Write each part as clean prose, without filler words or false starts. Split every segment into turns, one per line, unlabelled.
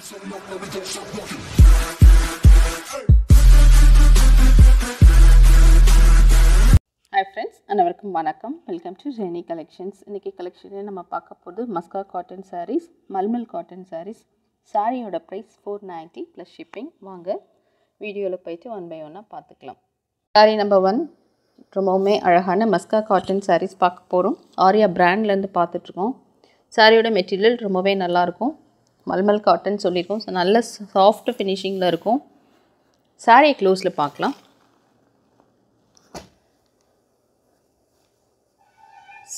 Hi friends, அனைவருக்கும் வணக்கம். Welcome to Jenny collections. இன்றைக்கி கலெக்ஷனில் நம்ம பார்க்க போகிறது மஸ்கா காட்டன் சாரீஸ், மல்மல் காட்டன் சாரீஸ். சாரியோட ப்ரைஸ் 490 ப்ளஸ் ஷிப்பிங். வாங்க வீடியோவில் போயிட்டு ஒன் பை ஒன்னாக பார்த்துக்கலாம். சாரீ நம்பர் 1 ரொம்பவுமே அழகான மஸ்கா காட்டன் சாரீஸ் பார்க்க போகிறோம். ஆரியா பிராண்ட்லேருந்து பார்த்துட்ருக்கோம். சாரியோட மெட்டீரியல் ரொம்பவே நல்லாயிருக்கும். மல்மல் காட்டன் சொல்லியிருக்கோம். ஸோ நல்ல சாஃப்ட் ஃபினிஷிங்கில் இருக்கும். சாரியை க்ளோஸில் பார்க்கலாம்.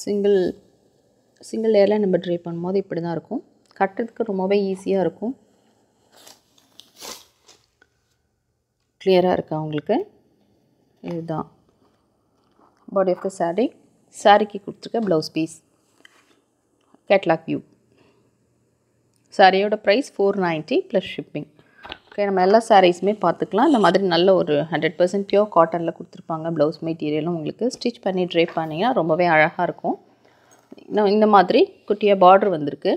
சிங்கிள் லேயரில் நம்ம ட்ரை பண்ணும்போது இப்படி தான் இருக்கும். கட்டுறதுக்கு ரொம்பவே ஈஸியாக இருக்கும். கிளியராக இருக்கா உங்களுக்கு? இதுதான் பாடி ஆஃப் த சாரீ. சாரிக்கு கொடுத்துருக்க ப்ளவுஸ் பீஸ், கேட்லாக் வியூ. சாரியோட ப்ரைஸ் 490 ப்ளஸ் ஷிப்பிங். ஓகே, நம்ம எல்லா சாரீஸுமே பார்த்துக்கலாம். இந்த மாதிரி நல்ல ஒரு 100% பியோர் காட்டனில் கொடுத்துருப்பாங்க. ப்ளவுஸ் மெட்டீரியலும் உங்களுக்கு ஸ்டிச் பண்ணி ட்ரை பண்ணிங்கன்னா ரொம்பவே அழகாக இருக்கும். இந்த மாதிரி குட்டியாக பார்டர் வந்திருக்கு.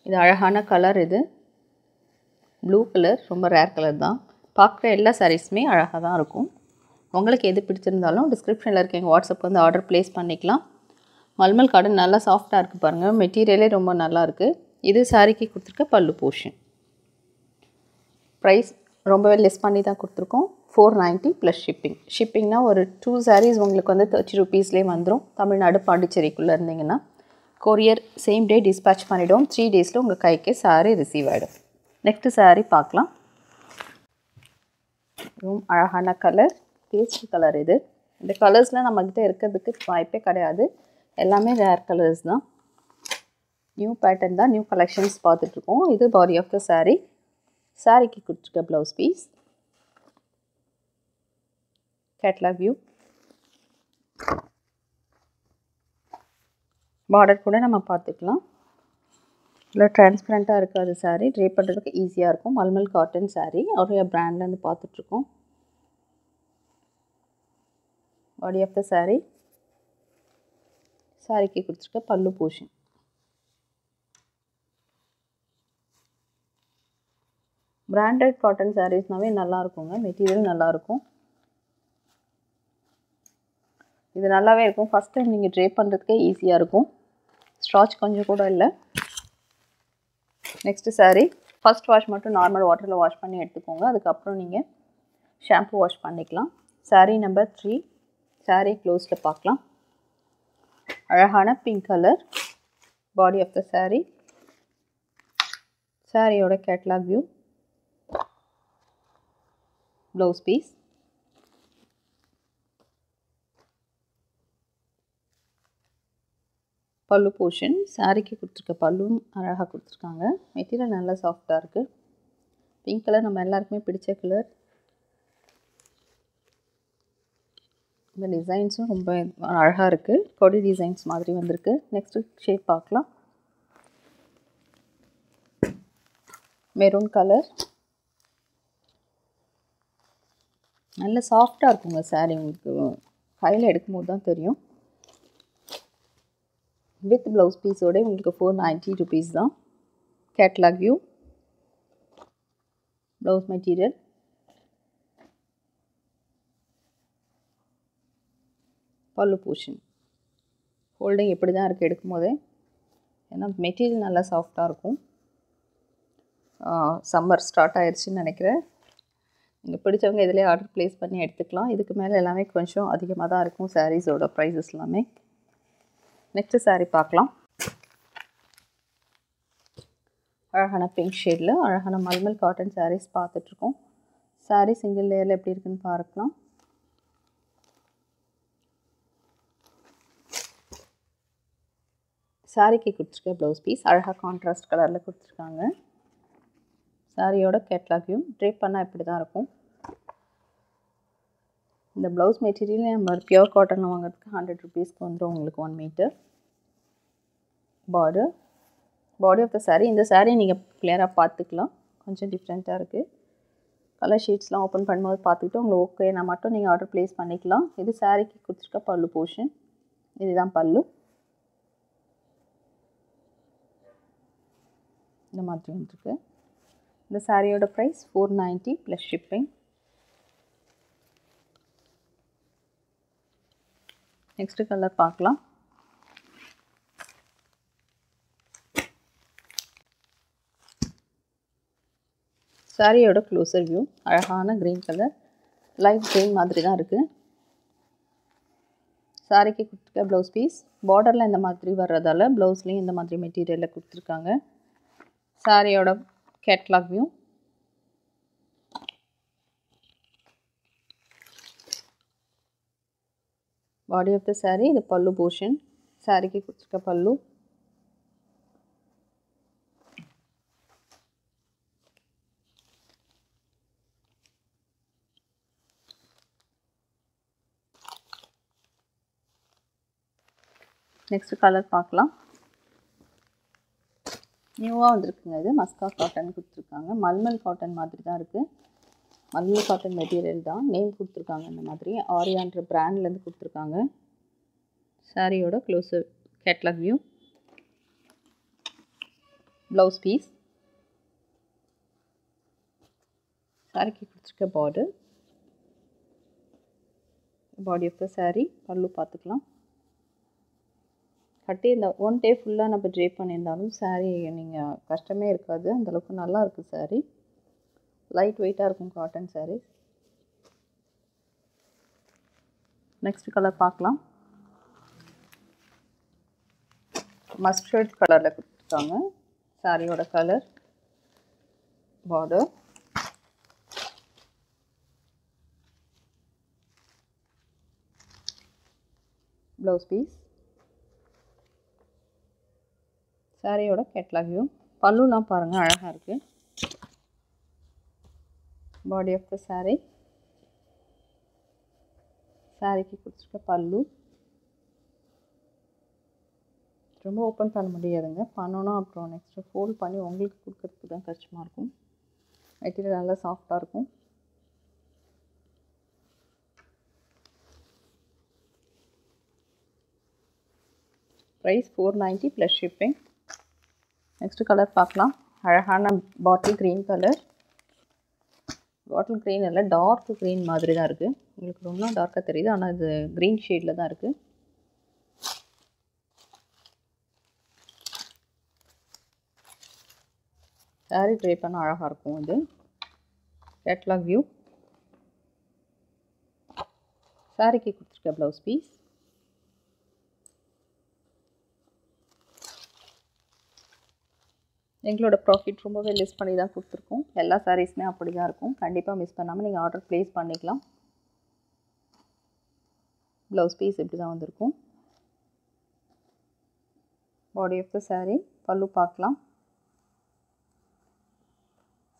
இது அழகான கலர். இது ப்ளூ கலர், ரொம்ப ரேர் கலர் தான். பார்க்குற எல்லா சாரீஸுமே அழகாக தான் இருக்கும். உங்களுக்கு எது பிடிச்சிருந்தாலும் டிஸ்கிரிப்ஷனில் இருக்க எங்கள் வாட்ஸ்அப்புக்கு வந்து ஆர்டர் ப்ளேஸ் பண்ணிக்கலாம். மல்மல் காட்டன் நல்லா சாஃப்டாக இருக்குது பாருங்கள். மெட்டீரியலே ரொம்ப நல்லா இருக்குது. இது சாரிக்கு கொடுத்துருக்க பல்லு போர்ஷன். ப்ரைஸ் ரொம்பவே லெஸ் பண்ணி தான் கொடுத்துருக்கோம். 490 ப்ளஸ் ஷிப்பிங். ஷிப்பிங்னா ஒரு 2 சாரீஸ் உங்களுக்கு வந்து 30 ருபீஸ்லேயே வந்துடும். தமிழ்நாடு பாண்டிச்சேரிக்குள்ளே இருந்தீங்கன்னா கொரியர் சேம் டே டிஸ்பேச் பண்ணிவிடுவோம். 3 டேஸில் உங்கள் கைக்கே சாரீ ரிசீவ் ஆகிடும். நெக்ஸ்ட்டு சாரீ பார்க்கலாம். ரொம்ப அழகான கலர், பேஸ்ட் கலர். இது இந்த கலர்ஸ்லாம் நம்மக்கிட்ட இருக்கிறதுக்கு வாய்ப்பே கிடையாது. எல்லாமே ரேர் கலர்ஸ் தான். நியூ பேட்டர்ன் தான், நியூ கலெக்ஷன்ஸ் பார்த்துட்ருக்கோம். இது பாடி ஆஃப் த சாரீ. சாரிக்கு கொடுத்துருக்க blouse piece, catalogue view. Border கூட நம்ம பார்த்துக்கலாம். இல்லை டிரான்ஸ்பரண்ட்டாக இருக்காது. சாரீ ட்ரை பண்ணுறதுக்கு ஈஸியாக இருக்கும். மல்மல் காட்டன் சாரீ அவருடைய பிராண்ட்லேருந்து பார்த்துட்ருக்கோம். Body of the sari. சாரிக்கு கொடுத்துருக்க பல்லு போர்ஷன். பிராண்டட் காட்டன் சாரீஸ்னாவே நல்லாயிருக்குங்க. மெட்டீரியல் நல்லாயிருக்கும். இது நல்லாவே இருக்கும். ஃபஸ்ட் டைம் நீங்கள் ட்ரை பண்ணுறதுக்கே ஈஸியாக இருக்கும். ஸ்ட்ராச் கொஞ்சம் கூட இல்லை. நெக்ஸ்ட்டு சாரீ. ஃபஸ்ட் வாஷ் மட்டும் நார்மல் வாட்டரில் வாஷ் பண்ணி எடுத்துக்கோங்க. அதுக்கப்புறம் நீங்கள் ஷாம்பு வாஷ் பண்ணிக்கலாம். சாரீ நம்பர் 3. சாரீ க்ளோஸில் பார்க்கலாம். அழகான pink colour. Body of the sari. சாரியோட கேட்லாக் வியூ, ப்ளவுஸ் பீஸ். பல்லு போர்ஷன். சாரிக்கு கொடுத்துருக்க பல்லும் அழகாக கொடுத்துருக்காங்க. மெட்டீரியல் நல்லா சாஃப்டாக இருக்குது. பிங்க் கலர் நம்ம எல்லாருக்குமே பிடிச்ச கலர். இந்த டிசைன்ஸும் ரொம்ப அழகாக இருக்குது. கொடி டிசைன்ஸ் மாதிரி வந்திருக்கு. நெக்ஸ்ட்டு ஷேப் பார்க்கலாம். Maroon colour. நல்ல சாஃப்டாக இருக்குங்க சாரீ. உங்களுக்கு கையில் எடுக்கும்போது தான் தெரியும். வித் ப்ளவுஸ் பீஸோட உங்களுக்கு 490 ருபீஸ் தான். கேட்லாக் வியூ, ப்ளவுஸ் மெட்டீரியல், பல்லு போர்ஷன். ஹோல்டிங் எப்படி தான் இருக்குது எடுக்கும்போதே. ஏன்னா மெட்டீரியல் நல்லா சாஃப்டாக இருக்கும். சம்மர் ஸ்டார்ட் ஆயிடுச்சுன்னு நினைக்கிறேன். நீங்கள் பிடிச்சவங்க இதிலே ஆர்டர் ப்ளேஸ் பண்ணி எடுத்துக்கலாம். இதுக்கு மேலே எல்லாமே கொஞ்சம் அதிகமாக தான் இருக்கும் சாரீஸோட ப்ரைஸஸ் எல்லாமே. நெக்ஸ்ட்டு சாரீ பார்க்கலாம். அழகான பிங்க் ஷேடில் அழகான மல்மல் காட்டன் சாரீஸ் பார்த்துட்ருக்கோம். சாரீ சிங்கிள் லேயரில் எப்படி இருக்குன்னு பார்க்கலாம். சாரீக்கு கொடுத்துருக்க ப்ளவுஸ் பீஸ் அழகாக கான்ட்ராஸ்ட் கலரில் கொடுத்துருக்காங்க. சாரியோட கேட்லாக் வியூ. ட்ரேப் பண்ணால் இப்படி தான் இருக்கும். இந்த ப்ளவுஸ் மெட்டீரியல் நம்ம பியோர் காட்டன் வாங்குறதுக்கு 100 ருபீஸ்க்கு வந்துடும் உங்களுக்கு 1 metre. Body of the sari. இந்த சாரீ நீங்கள் கிளியராக பார்த்துக்கலாம். கொஞ்சம் டிஃப்ரெண்ட்டாக இருக்குது. கலர் ஷீட்ஸ்லாம் ஓப்பன் பண்ணும்போது பார்த்துக்கிட்டு உங்களுக்கு ஓகேனா மட்டும் நீங்கள் ஆர்டர் ப்ளேஸ் பண்ணிக்கலாம். இது சாரீக்கு கொடுத்துருக்க பல்லு போர்ஷன். இதுதான் பல்லு. இந்த மாதிரி வந்துருக்கு. இந்த சாரியோட price 490 plus shipping. Next colour பார்க்கலாம். சாரியோட க்ளோசர் வியூ அழகான க்ரீன் கலர், லைட் க்ரீன் மாதிரி தான் இருக்குது. சாரிக்கு கொடுத்துருக்க ப்ளவுஸ் பீஸ் பார்டரில் இந்த மாதிரி வர்றதால ப்ளவுஸ்லேயும் இந்த மாதிரி மெட்டீரியலில் கொடுத்துருக்காங்க. சாரியோட catalogue view, body of the sari, இது பல்லு போர்ஷன். சாரிக்கு கொடுத்துருக்க பல்லு, நெக்ஸ்ட் கலர் பார்க்கலாம். நியூவாக வந்திருக்குங்க, இது மஸ்கா காட்டன் கொடுத்துருக்காங்க. மல்மல் காட்டன் மாதிரி தான் இருக்குது. மல்மல் காட்டன் மெட்டீரியல் தான், நேம் கொடுத்துருக்காங்க இந்த மாதிரி. ஆரியான்ற பிராண்ட்லேருந்து கொடுத்துருக்காங்க. சாரியோட closer catalogue view, blouse piece, சாரிக்கு கொடுத்துருக்க border, body of the sari, பல்லு பார்த்துக்கலாம். கட்டி இந்த ஒன் டே ஃபுல்லாக நம்ம ட்ரேப் பண்ணியிருந்தாலும் சாரீ நீங்கள் கஷ்டமே இருக்காது, அந்தளவுக்கு நல்லா இருக்குது சாரீ. லைட் வெயிட்டாக இருக்கும் காட்டன் சாரீ. நெக்ஸ்ட் கலர் பார்க்கலாம். மஸ்டர்ட் கலரில் கொடுத்துருக்காங்க. சாரியோட கலர், பார்டர், ப்ளவுஸ் பீஸ், சாரியோட கேட்லாக் வியூ. பல்லுலாம் பாருங்கள் அழகாக இருக்குது. பாடி ஆஃப் த சாரீ, சாரிக்கு கொடுத்துருக்க பல்லு. ரொம்ப ஓப்பன் பண்ண முடியாதுங்க, பண்ணணும் அப்புறம் நெக்ஸ்ட்டு ஃபோல்ட் பண்ணி உங்களுக்கு கொடுக்கறதுக்கு தான் கஷ்டமாக இருக்கும். மெட்டீரியல் நல்லா சாஃப்டாக இருக்கும். Price 490 plus shipping. Next colour பார்க்கலாம். அழகான bottle green colour. Bottle green இல்லை, டார்க் க்ரீன் மாதிரி தான் இருக்குது. உங்களுக்கு ரொம்ப டார்க்காக தெரியுது, ஆனால் இது க்ரீன் ஷேடில் தான் இருக்குது. சாரீ ட்ரை பண்ண அழகாக இருக்கும். இது கேட்லாக் வியூ, சாரிக்கு கொடுத்துருக்க ப்ளவுஸ் பீஸ், எங்களோட ப்ராஃபிட் ரொம்பவே லெஸ் பண்ணி தான் கொடுத்துருக்கோம். எல்லா சாரீஸுமே அப்படி தான் இருக்கும். கண்டிப்பாக மிஸ் பண்ணாமல் நீங்கள் ஆர்டர் ப்ளேஸ் பண்ணிக்கலாம். ப்ளவுஸ் பீஸ் இப்படி தான் வந்திருக்கும். பாடி ஆஃப் த சாரீ, பல்லு பார்க்கலாம்.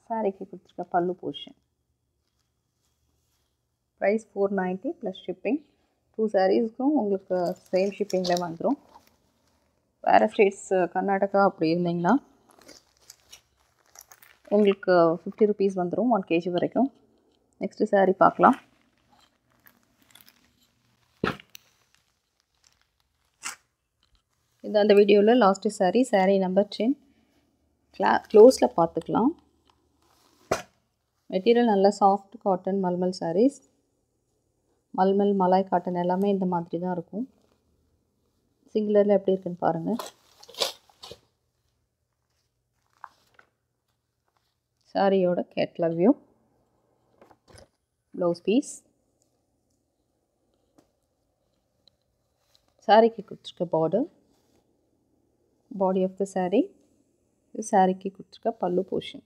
சாரிக்கு கொடுத்துருக்க பல்லு போர்ஷன். Price 490 plus shipping. 2 சாரீஸ்க்கும் உங்களுக்கு சேம் ஷிப்பிங்கில் வந்துடும். வேறு ஸ்டேட்ஸ் கர்நாடகா அப்படி இருந்தீங்கன்னா உங்களுக்கு 50 ருபீஸ் வந்துடும் 1 kg வரைக்கும். நெக்ஸ்ட்டு சாரீ பார்க்கலாம். இது அந்த வீடியோவில் லாஸ்ட்டு சாரீ, சாரீ நம்பர் 10. க்ளோஸில் பார்த்துக்கலாம். மெட்டீரியல் நல்லா சாஃப்ட் காட்டன் மல்மல் சாரீஸ். மல்மல், மலாய் காட்டன் எல்லாமே இந்த மாதிரி தான் இருக்கும். சிங்குலரில் எப்படி இருக்குன்னு பாருங்கள். சாரியோட கேட்லாக் வியூ, ப்ளவுஸ் பீஸ், சாரிக்கு கொடுத்துருக்க border, body of the sari, இது சாரிக்கு கொடுத்துருக்க பல்லு போர்ஷன்.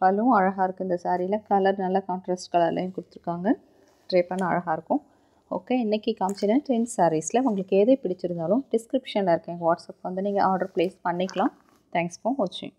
பல்லும் அழகாக இருக்குது. இந்த சாரியில் கலர் நல்லா கான்ட்ராஸ்ட் கலர்லையும் கொடுத்துருக்காங்க. ட்ரை பண்ண அழகாக இருக்கும். ஓகே, இன்றைக்கி காமிச்சின 10 சாரீஸில் உங்களுக்கு எது பிடிச்சிருந்தாலும் டிஸ்கிரிப்ஷனில் இருக்க எங்கள் வாட்ஸ்அப் வந்து நீங்கள் ஆர்டர் ப்ளேஸ் பண்ணிக்கலாம். தேங்க்ஸ் ஃபார் வாட்சிங்.